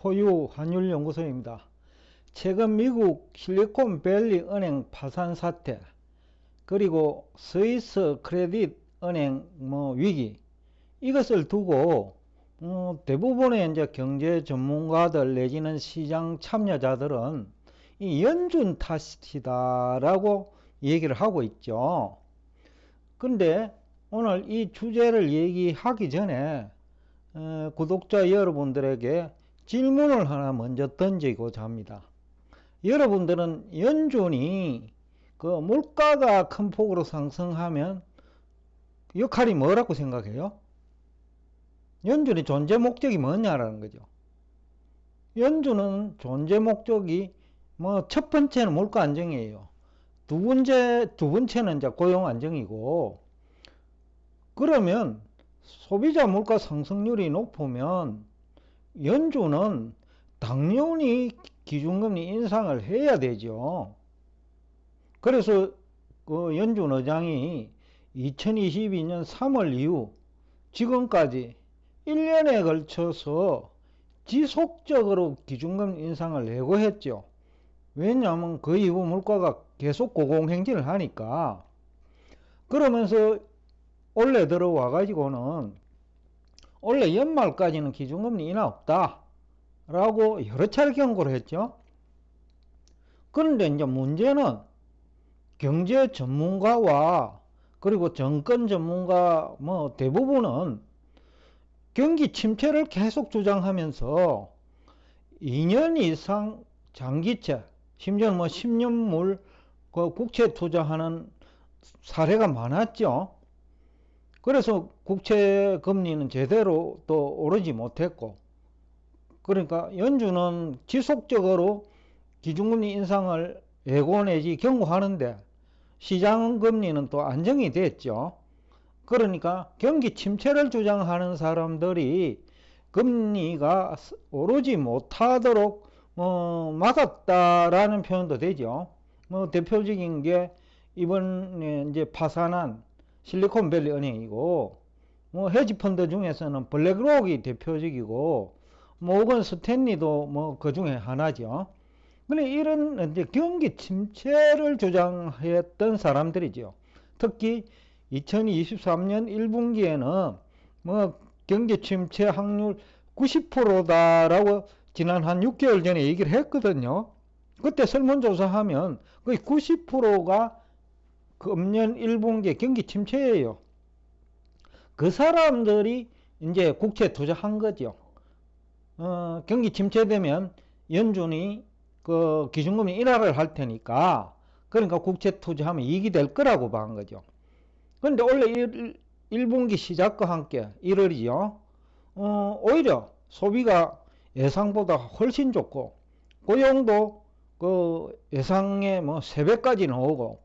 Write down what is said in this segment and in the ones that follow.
소유 환율연구소입니다. 최근 미국 실리콘밸리 은행 파산 사태, 그리고 스위스 크레딧 은행 위기, 이것을 두고 대부분의 이제 경제 전문가들 내지는 시장 참여자들은 이 연준 탓이다라고 얘기를 하고 있죠. 근데 오늘 이 주제를 얘기하기 전에 구독자 여러분들에게 질문을 하나 먼저 던지고자 합니다. 여러분들은 연준이 그 물가가 큰 폭으로 상승하면 역할이 뭐라고 생각해요? 연준의 존재 목적이 뭐냐라는 거죠. 연준은 존재 목적이 첫 번째는 물가 안정이에요. 두 번째는 이제 고용 안정이고, 그러면 소비자 물가 상승률이 높으면 연준은 당연히 기준금리 인상을 해야 되죠. 그래서 그 연준 의장이 2022년 3월 이후 지금까지 1년에 걸쳐서 지속적으로 기준금리 인상을 예고했죠. 왜냐하면 그 이후 물가가 계속 고공행진을 하니까. 그러면서 올해 들어와 가지고는 올해 연말까지는 기준금리 인하 없다 라고 여러 차례 경고를 했죠. 그런데 이제 문제는 경제 전문가와 그리고 정권 전문가 대부분은 경기 침체를 계속 주장하면서 2년 이상 장기채, 심지어는 10년물 국채 투자하는 사례가 많았죠. 그래서 국채 금리는 제대로 또 오르지 못했고, 그러니까 연준은 지속적으로 기준금리 인상을 예고 내지 경고하는데 시장 금리는 또 안정이 됐죠. 그러니까 경기 침체를 주장하는 사람들이 금리가 오르지 못하도록 막았다라는 표현도 되죠. 대표적인 게 이번에 이제 파산한 실리콘밸리 은행이고, 헤지펀드 중에서는 블랙록이 대표적이고, 모건 스탠리도 그 중에 하나죠. 근데 이런 이제 경기 침체를 주장했던 사람들이죠. 특히 2023년 1분기에는 경기 침체 확률 90%다라고 지난 한 6개월 전에 얘기를 했거든요. 그때 설문조사하면 거의 90%가 금년 1분기 경기 침체예요. 그 사람들이 이제 국채 투자한 거죠. 경기 침체되면 연준이 그 기준금리 인하를 할 테니까, 그러니까 국채 투자하면 이익이 될 거라고 본 거죠. 그런데 원래 1분기 시작과 함께 1월이죠. 오히려 소비가 예상보다 훨씬 좋고, 고용도 그 예상의 3배까지 나오고,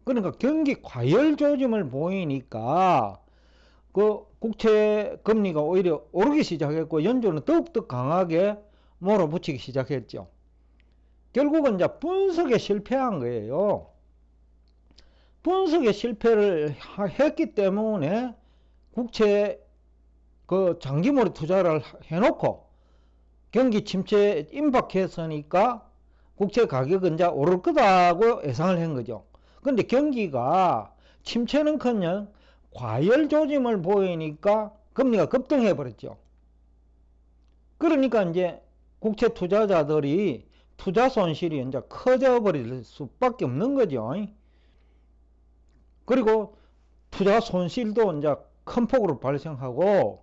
그러니까 경기 과열 조짐을 보이니까 그 국채 금리가 오히려 오르기 시작했고, 연준은 더욱더 강하게 몰아붙이기 시작했죠. 결국은 이제 분석에 실패한 거예요. 분석에 실패를 했기 때문에 국채 그 장기물에 투자를 해놓고 경기 침체에 임박했으니까 국채 가격은 이제 오를 거다고 예상을 한 거죠. 근데 경기가 침체는커녕 과열 조짐을 보이니까 금리가 급등해 버렸죠. 그러니까 이제 국채 투자자들이 투자 손실이 이제 커져 버릴 수밖에 없는 거죠. 그리고 투자 손실도 이제 큰 폭으로 발생하고,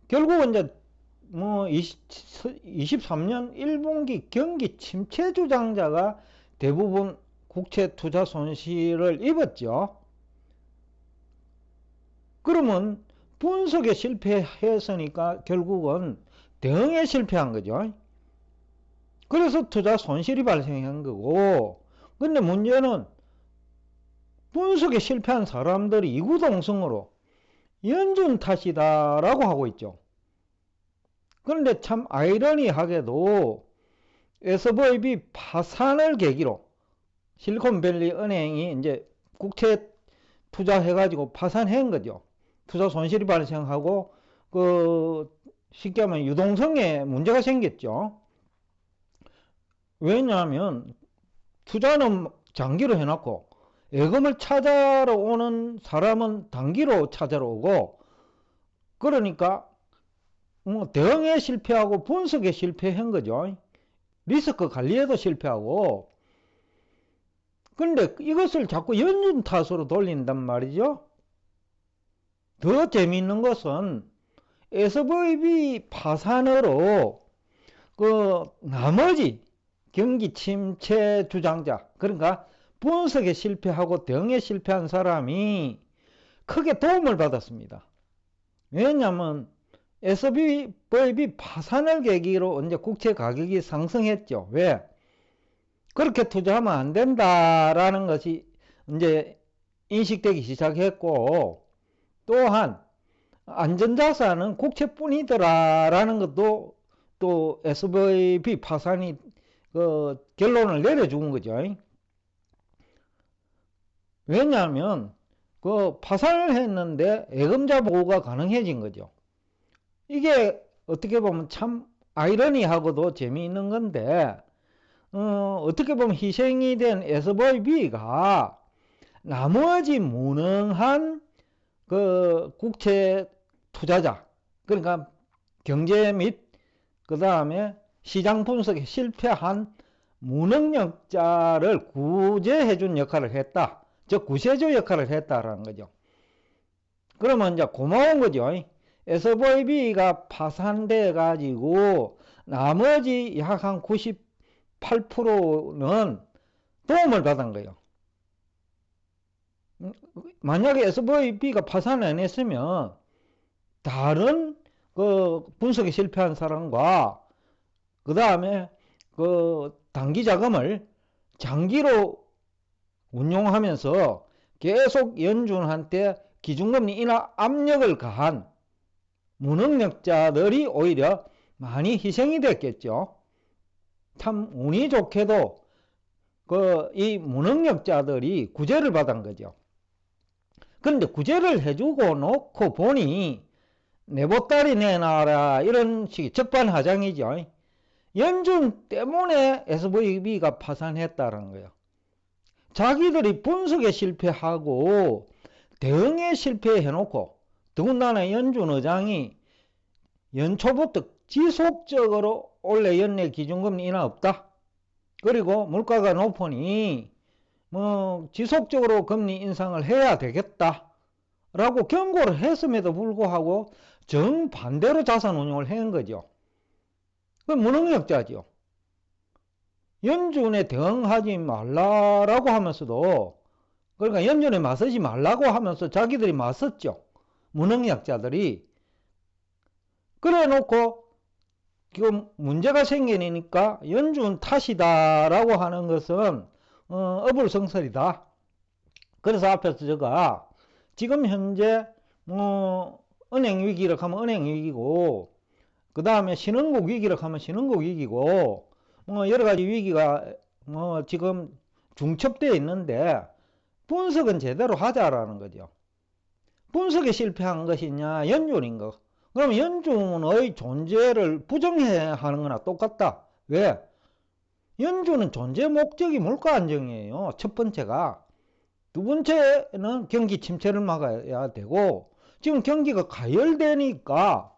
결국은 이제 23년 1분기 경기 침체 주장자가 대부분 국채 투자 손실을 입었죠. 그러면 분석에 실패했으니까 결국은 대응에 실패한 거죠. 그래서 투자 손실이 발생한 거고, 근데 문제는 분석에 실패한 사람들이 이구동성으로 연준 탓이다 라고 하고 있죠. 그런데 참 아이러니하게도 SVB 파산을 계기로 실리콘밸리 은행이 이제 국채 투자해가지고 파산한 거죠. 투자 손실이 발생하고 그 쉽게 하면 유동성에 문제가 생겼죠. 왜냐하면 투자는 장기로 해놓고 예금을 찾아러 오는 사람은 단기로 찾아러 오고, 그러니까 대응에 실패하고 분석에 실패한 거죠. 리스크 관리에도 실패하고. 근데 이것을 자꾸 연준 탓으로 돌린단 말이죠. 더 재미있는 것은 SVB 파산으로 그 나머지 경기 침체 주장자, 그러니까 분석에 실패하고 대응에 실패한 사람이 크게 도움을 받았습니다. 왜냐하면 SVB 파산을 계기로 이제 국채 가격이 상승했죠. 왜? 그렇게 투자하면 안 된다라는 것이 이제 인식되기 시작했고, 또한 안전자산은 국채뿐이더라라는 것도 또 SVB 파산이 그 결론을 내려준 거죠. 왜냐하면 그 파산을 했는데 예금자 보호가 가능해진 거죠. 이게 어떻게 보면 참 아이러니하고도 재미있는 건데, 어떻게 보면 희생이 된 SVB가 나머지 무능한 그 국채 투자자, 그러니까 경제 및 그 다음에 시장 분석에 실패한 무능력자를 구제해 준 역할을 했다. 즉 구세주 역할을 했다라는 거죠. 그러면 이제 고마운 거죠. SVB가 파산돼 가지고 나머지 약 한 98%는 도움을 받은 거예요. 만약에 SVB가 파산을 안 했으면 다른 그 분석에 실패한 사람과 그 다음에 그 단기 자금을 장기로 운용하면서 계속 연준한테 기준금리 인하 압력을 가한 무능력자들이 오히려 많이 희생이 됐겠죠. 참 운이 좋게도 이 무능력자들이 구제를 받은 거죠. 그런데 구제를 해주고 놓고 보니 내보따리 내놔라 이런 식의 적반하장이죠. 연준 때문에 SVB가 파산했다는 거예요. 자기들이 분석에 실패하고 대응에 실패해놓고, 더군다나 연준 의장이 연초부터 지속적으로 올해 연내 기준금리 인하 없다, 그리고 물가가 높으니 뭐 지속적으로 금리 인상을 해야 되겠다 라고 경고를 했음에도 불구하고 정반대로 자산 운용을 한 거죠. 그 무능력자죠. 연준에 대응하지 말라라고 하면서도, 그러니까 연준에 맞서지 말라고 하면서 자기들이 맞섰죠. 무능력자들이. 그래 놓고 지금 문제가 생기니까 연준 탓이다라고 하는 것은 어불성설이다. 그래서 앞에서 제가 지금 현재 은행 위기를 하면 은행 위기고, 그 다음에 신흥국 위기를 하면 신흥국 위기고, 여러 가지 위기가 지금 중첩되어 있는데 분석은 제대로 하자라는 거죠. 분석에 실패한 것이냐 연준인가? 그럼 연준의 존재를 부정해야 하는 거나 똑같다. 왜? 연준은 존재 목적이 물가 안정이에요. 첫 번째가. 두 번째는 경기 침체를 막아야 되고, 지금 경기가 가열되니까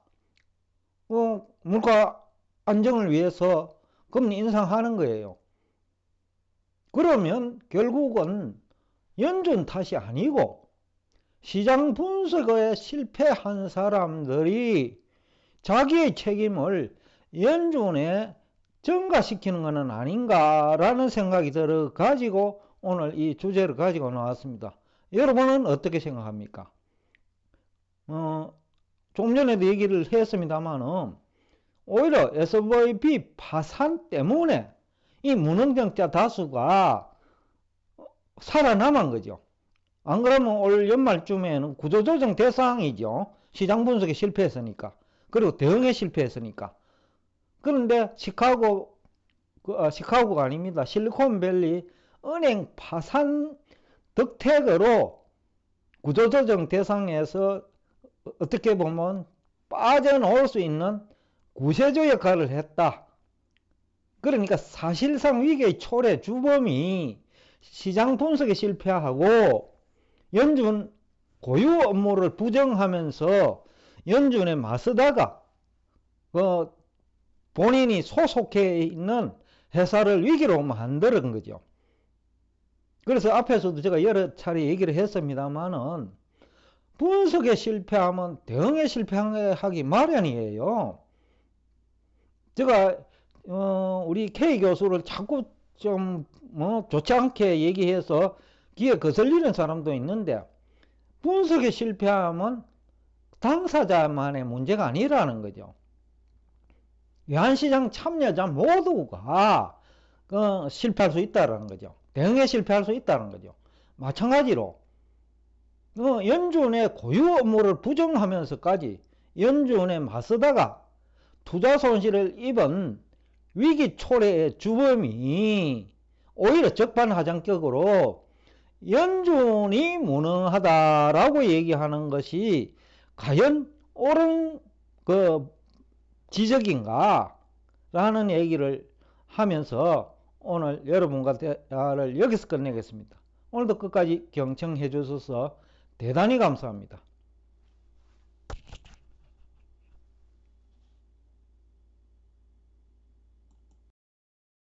물가 안정을 위해서 금리 인상하는 거예요. 그러면 결국은 연준 탓이 아니고 시장 분석에 실패한 사람들이 자기의 책임을 연준에 전가시키는 것은 아닌가라는 생각이 들어 가지고 오늘 이 주제를 가지고 나왔습니다. 여러분은 어떻게 생각합니까? 좀 전에도 얘기를 했습니다만은 오히려 SVB 파산 때문에 이 무능력자 다수가 살아남은 거죠. 안 그러면 올 연말쯤에는 구조조정 대상이죠. 시장 분석에 실패했으니까. 그리고 대응에 실패했으니까. 그런데 시카고가 아닙니다. 실리콘밸리 은행 파산 덕택으로 구조조정 대상에서 어떻게 보면 빠져나올 수 있는 구세주 역할을 했다. 그러니까 사실상 위기의 초래 주범이 시장 분석에 실패하고 연준 고유 업무를 부정하면서 연준의 마쓰다가 본인이 소속해 있는 회사를 위기로 만드는 거죠. 그래서 앞에서도 제가 여러 차례 얘기를 했습니다만은 분석에 실패하면 대응에 실패하기 마련이에요. 제가 우리 K 교수를 자꾸 좀 좋지 않게 얘기해서 귀에 거슬리는 사람도 있는데, 분석에 실패하면 당사자만의 문제가 아니라는 거죠. 외환시장 참여자 모두가 실패할 수 있다는 거죠. 대응에 실패할 수 있다는 거죠. 마찬가지로 연준의 고유 업무를 부정하면서까지 연준에 맞서다가 투자 손실을 입은 위기 초래의 주범이 오히려 적반하장격으로 연준이 무능하다라고 얘기하는 것이 과연 옳은 지적인가 라는 얘기를 하면서 오늘 여러분과 대화를 여기서 끝내겠습니다. 오늘도 끝까지 경청해 주셔서 대단히 감사합니다.